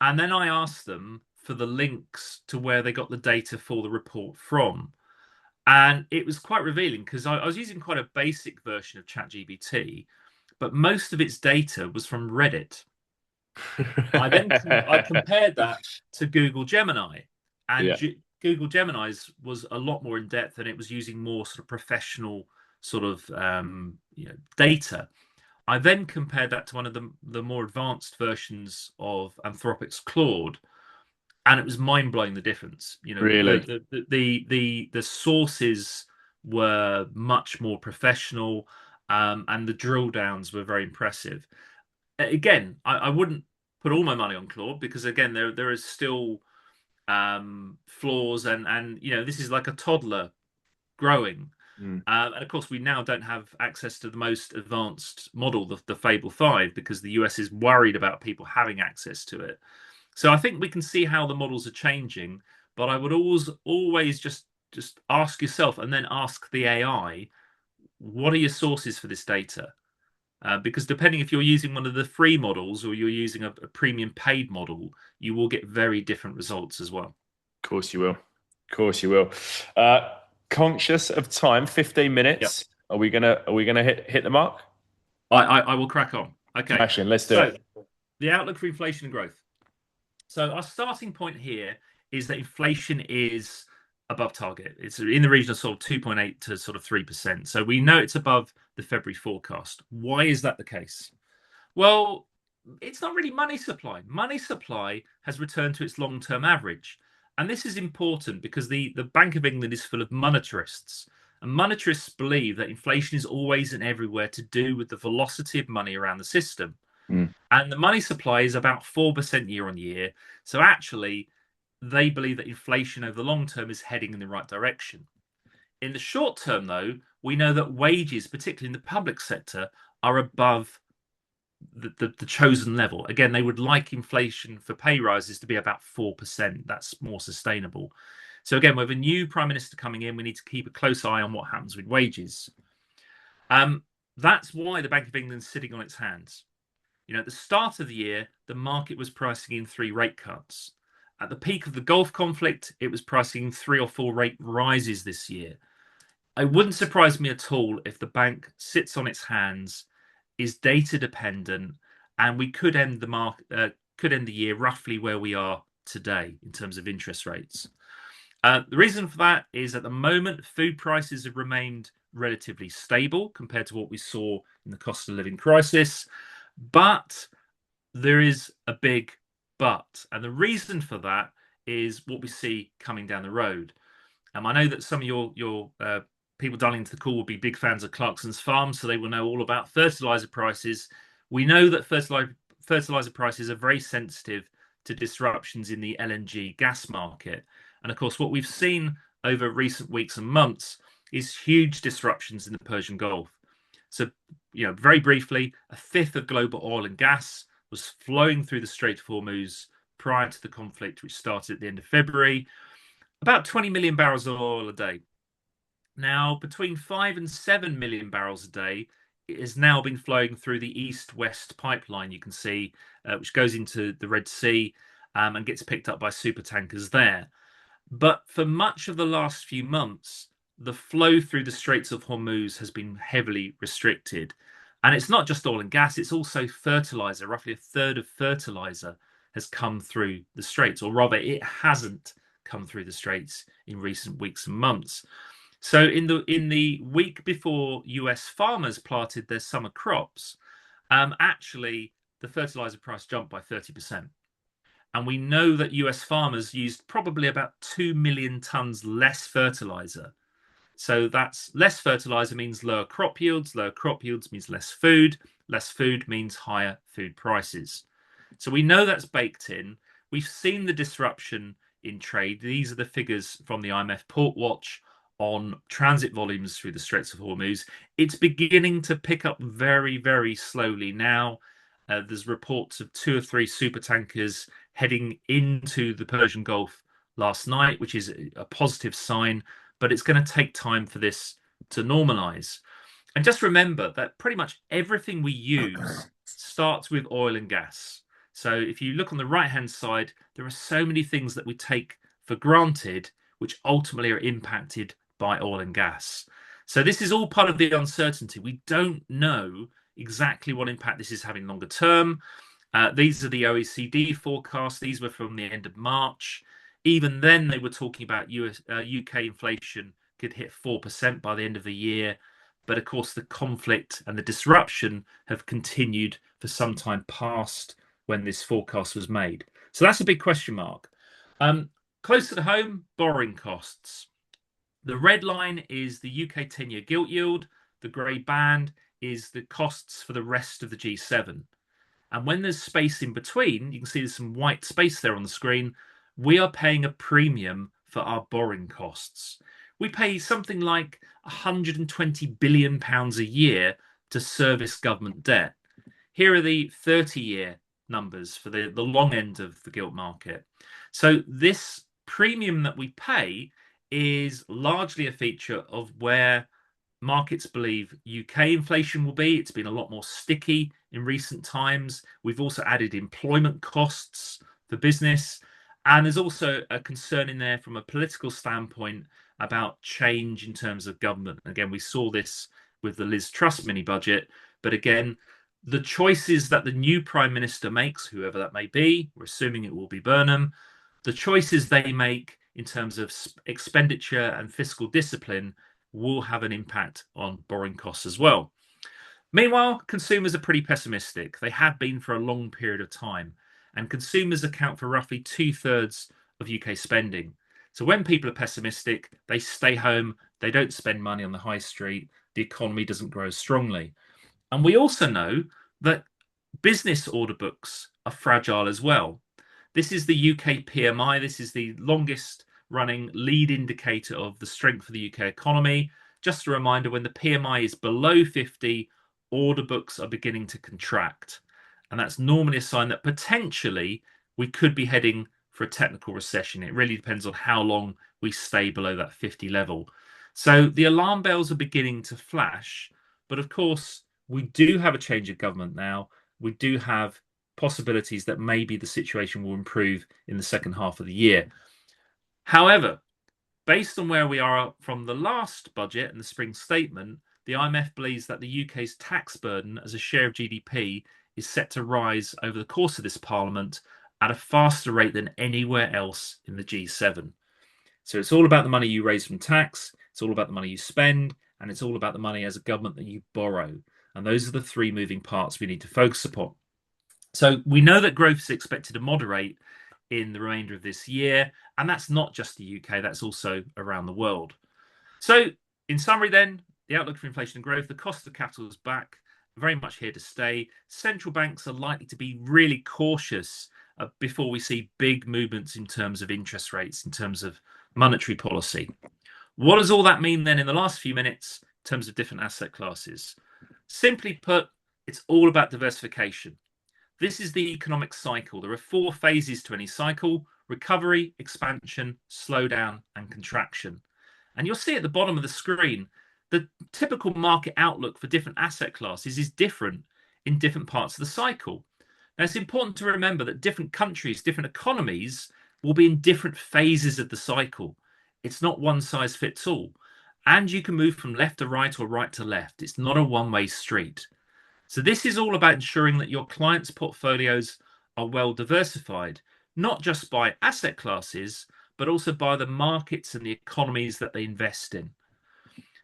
And then I asked them for the links to where they got the data for the report from. And it was quite revealing because I was using quite a basic version of ChatGPT, but most of its data was from Reddit. I compared that to Google Gemini, and Yeah. Google Gemini's was a lot more in depth, and it was using more sort of professional sort of data. I then compared that to one of the more advanced versions of Anthropic's Claude, and it was mind blowing the difference. You know, Really? the sources were much more professional, and the drill downs were very impressive. Again, I wouldn't put all my money on Claude because again, there is still flaws, and you know, this is like a toddler growing. Mm. And of course, we now don't have access to the most advanced model, the Fable 5, because the US is worried about people having access to it. So I think we can see how the models are changing, but I would always just ask yourself and then ask the AI, what are your sources for this data? Because depending if you're using one of the free models or you're using a premium paid model, you will get very different results as well. Of course you will. Of course you will. Conscious of time, 15 Yep. minutes. Are we gonna hit the mark? I will crack on. Okay. Smashing. Let's do So it. the outlook for inflation and growth. So our starting point here is that inflation is above target. It's in the region of sort of 2.8 to sort of 3%. So we know it's above the February forecast. Why is that the case? Well, it's not really money supply. Money supply has returned to its long-term average. And this is important because the Bank of England is full of monetarists. And monetarists believe that inflation is always and everywhere to do with the velocity of money around the system. Mm. And the money supply is about 4% year on year. So actually, they believe that inflation over the long term is heading in the right direction. In the short term, though, we know that wages, particularly in the public sector, are above the chosen level. Again, they would like inflation for pay rises to be about 4%. That's more sustainable. So again, with a new prime minister coming in, we need to keep a close eye on what happens with wages. That's why the Bank of England's sitting on its hands. You know, at the start of the year, the market was pricing in 3 rate cuts. At the peak of the Gulf conflict, it was pricing in 3 or 4 rate rises this year. It wouldn't surprise me at all if the bank sits on its hands, is data dependent, and we could end the year roughly where we are today in terms of interest rates. The reason for that is at the moment, food prices have remained relatively stable compared to what we saw in the cost of living crisis. But there is a big but. And the reason for that is what we see coming down the road. I know that some of your people dialing into the call will be big fans of Clarkson's Farm, so they will know all about fertilizer prices. We know that fertilizer prices are very sensitive to disruptions in the LNG gas market. And of course, what we've seen over recent weeks and months is huge disruptions in the Persian Gulf. So, you know, very briefly, a fifth of global oil and gas was flowing through the Strait of Hormuz prior to the conflict, which started at the end of February. About 20 million barrels of oil a day. Now, between 5 and 7 million barrels a day it has now been flowing through the east-west pipeline, you can see, which goes into the Red Sea and gets picked up by super tankers there. But for much of the last few months, the flow through the Straits of Hormuz has been heavily restricted. And it's not just oil and gas, it's also fertilizer. Roughly a third of fertilizer has come through the Straits, or rather, it hasn't come through the Straits in recent weeks and months. So in the week before US farmers planted their summer crops, actually the fertilizer price jumped by 30%. And we know that US farmers used probably about 2 million tons less fertilizer. So that's less fertilizer means lower crop yields. Lower crop yields means less food. Less food means higher food prices. So we know that's baked in. We've seen the disruption in trade. These are the figures from the IMF Port Watch on transit volumes through the Straits of Hormuz. It's beginning to pick up very, very slowly now. There's reports of 2 or 3 super tankers heading into the Persian Gulf last night, which is a positive sign, but it's going to take time for this to normalize. And just remember that pretty much everything we use starts with oil and gas. So if you look on the right-hand side, there are so many things that we take for granted, which ultimately are impacted by oil and gas. So this is all part of the uncertainty. We don't know exactly what impact this is having longer term. These are the OECD forecasts. These were from the end of March. Even then, they were talking about UK inflation could hit 4% by the end of the year. But of course, the conflict and the disruption have continued for some time past when this forecast was made. So that's a big question mark. Um, Closer to home, borrowing costs. The red line is the UK 10-year gilt yield. The grey band is the costs for the rest of the G7. And when there's space in between, you can see there's some white space there on the screen. We are paying a premium for our borrowing costs. We pay something like £120 billion a year to service government debt. Here are the 30-year numbers for the long end of the gilt market. So this premium that we pay is largely a feature of where markets believe UK inflation will be. It's been a lot more sticky in recent times. We've also added employment costs for business. And there's also a concern in there from a political standpoint about change in terms of government. Again, we saw this with the Liz Truss mini budget. But again, the choices that the new Prime Minister makes, whoever that may be, we're assuming it will be Burnham, the choices they make in terms of expenditure and fiscal discipline will have an impact on borrowing costs as well. Meanwhile, consumers are pretty pessimistic. They have been for a long period of time, and consumers account for roughly two-thirds of UK spending. So when people are pessimistic, they stay home, they don't spend money on the high street, the economy doesn't grow strongly. And we also know that business order books are fragile as well. This is the UK PMI. This is the longest running lead indicator of the strength of the UK economy. Just a reminder, when the PMI is below 50, order books are beginning to contract. And that's normally a sign that potentially we could be heading for a technical recession. It really depends on how long we stay below that 50 level. So the alarm bells are beginning to flash. But of course, we do have a change of government now. We do have possibilities that maybe the situation will improve in the second half of the year. However, based on where we are from the last budget and the spring statement, the IMF believes that the UK's tax burden as a share of GDP is set to rise over the course of this parliament at a faster rate than anywhere else in the G7. So it's all about the money you raise from tax, it's all about the money you spend, and it's all about the money as a government that you borrow. And those are the three moving parts we need to focus upon. So we know that growth is expected to moderate in the remainder of this year, and that's not just the UK, that's also around the world. So, in summary, then, the outlook for inflation and growth, the cost of capital is back, very much here to stay. Central banks are likely to be really cautious before we see big movements in terms of interest rates, in terms of monetary policy. What does all that mean then in the last few minutes in terms of different asset classes? Simply put, it's all about diversification. This is the economic cycle. There are four phases to any cycle: recovery, expansion, slowdown, and contraction. And you'll see at the bottom of the screen, the typical market outlook for different asset classes is different in different parts of the cycle. Now, it's important to remember that different countries, different economies will be in different phases of the cycle. It's not one size fits all. And you can move from left to right or right to left. It's not a one-way street. So this is all about ensuring that your clients' portfolios are well diversified, not just by asset classes, but also by the markets and the economies that they invest in.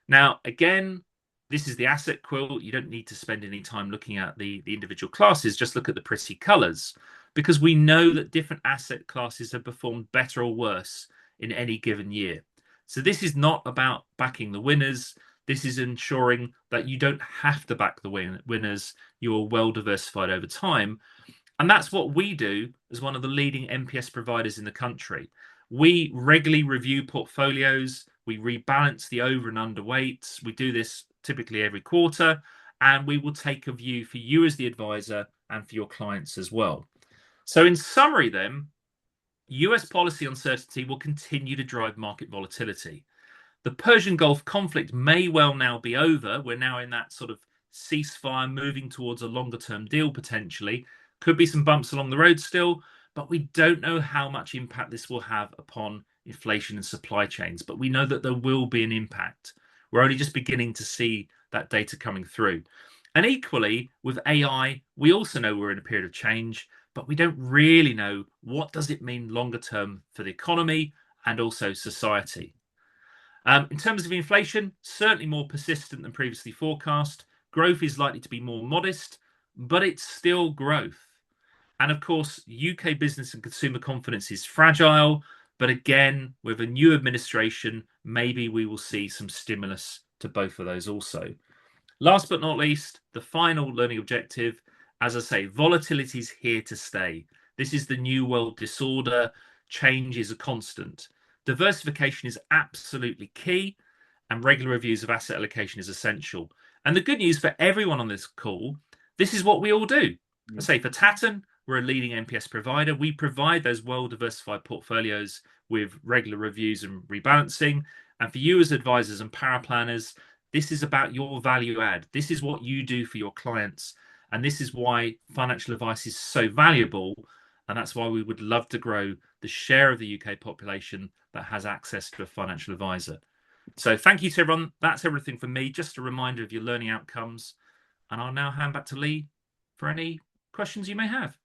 Now, again, this is the asset quilt. You don't need to spend any time looking at the individual classes. Just look at the pretty colors, because we know that different asset classes have performed better or worse in any given year. So this is not about backing the winners. This is ensuring that you don't have to back the winners. You are well diversified over time. And that's what we do as one of the leading MPS providers in the country. We regularly review portfolios. We rebalance the over and underweights. We do this typically every quarter. And we will take a view for you as the advisor and for your clients as well. So in summary then, US policy uncertainty will continue to drive market volatility. The Persian Gulf conflict may well now be over. We're now in that sort of ceasefire, moving towards a longer term deal potentially. Could be some bumps along the road still, but we don't know how much impact this will have upon inflation and supply chains. But we know that there will be an impact. We're only just beginning to see that data coming through. And equally, with AI, we also know we're in a period of change, but we don't really know what does it mean longer term for the economy and also society. In terms of inflation, certainly more persistent than previously forecast. Growth is likely to be more modest, but it's still growth. And of course, UK business and consumer confidence is fragile. But again, with a new administration, maybe we will see some stimulus to both of those also. Last but not least, the final learning objective. As I say, volatility is here to stay. This is the new world disorder. Change is a constant. Diversification is absolutely key, and regular reviews of asset allocation is essential. And the good news for everyone on this call, this is what we all do. I say for Tatton, we're a leading NPS provider. We provide those well-diversified portfolios with regular reviews and rebalancing. And for you as advisors and power planners, this is about your value add. This is what you do for your clients. And this is why financial advice is so valuable. And that's why we would love to grow the share of the UK population that has access to a financial advisor. So thank you to everyone. That's everything from me. Just a reminder of your learning outcomes. And I'll now hand back to Lee for any questions you may have.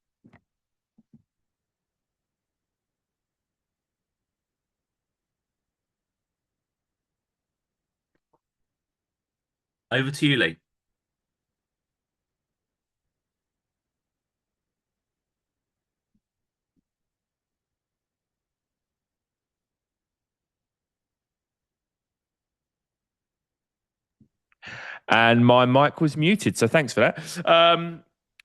Over to you, Lee. And my mic was muted, so thanks for that.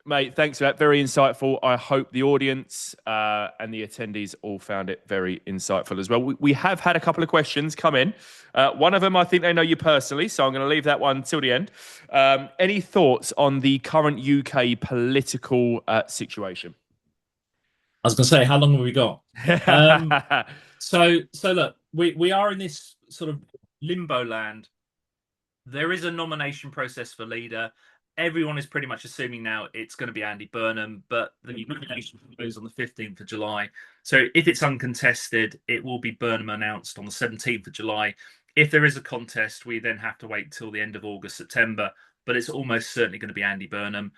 Mate, thanks for that. Very insightful. I hope the audience and the attendees all found it very insightful as well. We have had a couple of questions come in. One of them, I think they know you personally, so I'm going to leave that one till the end. Any thoughts on the current UK political situation? I was going to say, how long have we got? So look, we are in this sort of limbo land. There is a nomination process for leader. Everyone is pretty much assuming now it's going to be Andy Burnham, but the nomination goes on the 15th of July. So if it's uncontested, it will be Burnham announced on the 17th of July. If there is a contest, we then have to wait till the end of August, September, but it's almost certainly going to be Andy Burnham.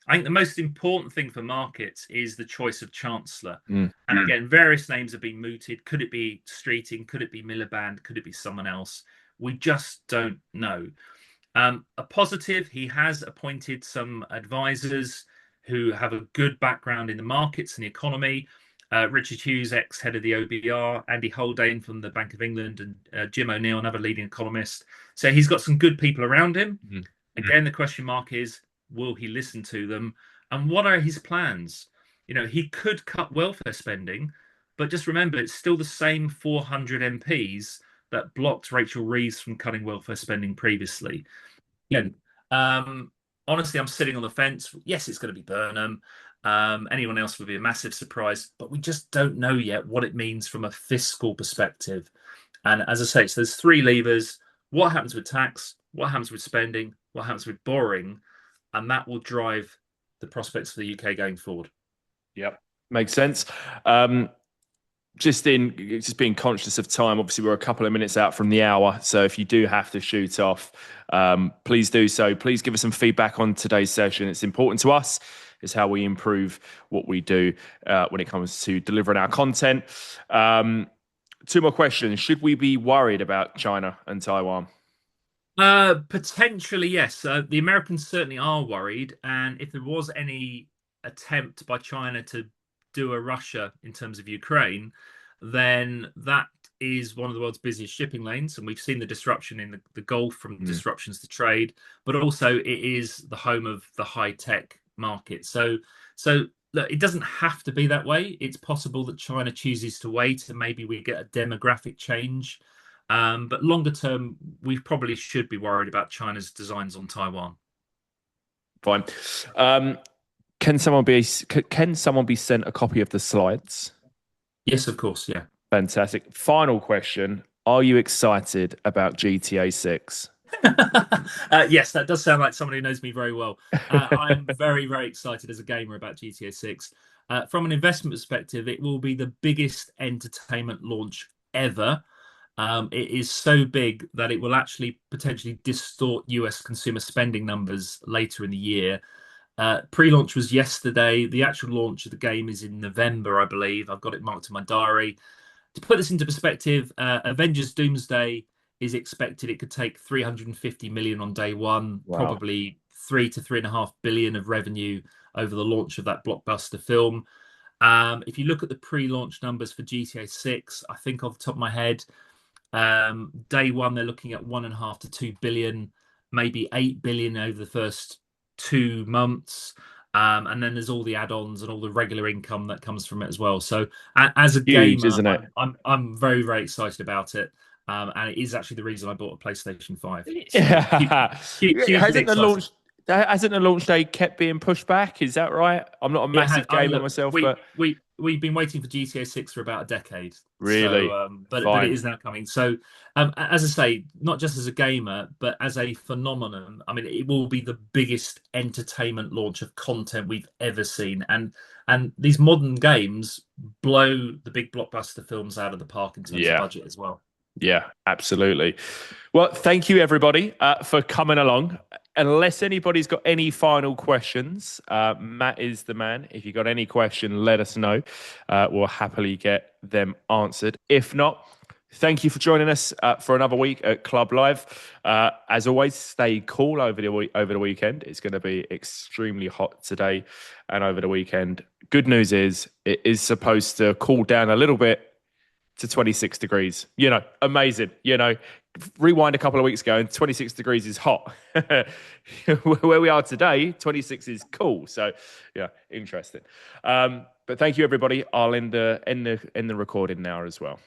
I think the most important thing for markets is the choice of chancellor. And again, various names have been mooted. Could it be Streeting? Could it be Miliband? Could it be someone else? We just don't know. A positive, he has appointed some advisors who have a good background in the markets and the economy. Richard Hughes, ex-head of the OBR, Andy Haldane from the Bank of England, and Jim O'Neill, another leading economist. So he's got some good people around him. Again, the question mark is, will he listen to them? And what are his plans? You know, he could cut welfare spending, but just remember, it's still the same 400 MPs that blocked Rachel Reeves from cutting welfare spending previously. Again, honestly, I'm sitting on the fence. Yes, it's going to be Burnham. Anyone else would be a massive surprise, but we just don't know yet what it means from a fiscal perspective. And as I say, so there's three levers. What happens with tax? What happens with spending? What happens with borrowing? And that will drive the prospects for the UK going forward. Yep, makes sense. Just being conscious of time. Obviously, we're a couple of minutes out from the hour, so if you do have to shoot off, please do so. Please give us some feedback on today's session. It's important to us. It's how we improve what we do when it comes to delivering our content. Two more questions. Should we be worried about China and Taiwan? Potentially, yes. The Americans certainly are worried, and if there was any attempt by China to do a Russia in terms of Ukraine, then that is one of the world's busiest shipping lanes, and we've seen the disruption in the Gulf from disruptions to trade, but also it is the home of the high-tech market. So look, it doesn't have to be that way. It's possible that China chooses to wait, and maybe we get a demographic change. But longer term, we probably should be worried about China's designs on Taiwan. Fine. Can someone be sent a copy of the slides? Yes, of course. Yeah. Fantastic. Final question. Are you excited about GTA 6? Yes, that does sound like somebody who knows me very well. I'm very, very excited as a gamer about GTA 6. From an investment perspective, it will be the biggest entertainment launch ever. It is so big that it will actually potentially distort US consumer spending numbers later in the year. Pre-launch was yesterday. The actual launch of the game is in November, I believe. I've got it marked in my diary. To put this into perspective, Avengers Doomsday is expected it could take 350 million on day one, probably 3 to 3.5 billion of revenue over the launch of that blockbuster film. If you look at the pre-launch numbers for GTA 6, I think off the top of my head, day one they're looking at 1.5 to 2 billion, maybe 8 billion over the first 2 months. And then there's all the add-ons and all the regular income that comes from it as well. So as a Huge, gamer, isn't it? I'm very, very excited about it. And it is actually the reason I bought a PlayStation 5. So Yeah. hugely excited. Hasn't the launch day kept being pushed back? Is that right? I'm not a It had. massive I gamer look, myself, but we've been waiting for GTA 6 for about a decade. So, really, but it fine. is now coming. So, as I say, not just as a gamer, but as a phenomenon. I mean, it will be the biggest entertainment launch of content we've ever seen, and these modern games blow the big blockbuster films out of the park in terms of Yeah. budget as well. Yeah, absolutely. Well, thank you everybody for coming along. Unless anybody's got any final questions, Matt is the man. If you've got any question, let us know. We'll happily get them answered. If not, thank you for joining us for another week at Club Live. As always, stay cool over the weekend. It's going to be extremely hot today and over the weekend. Good news is it is supposed to cool down a little bit to 26 degrees. Amazing. Rewind a couple of weeks ago and 26 degrees is hot. Where we are today, 26 is cool. So, yeah, interesting. But thank you, everybody. I'll end the recording now as well.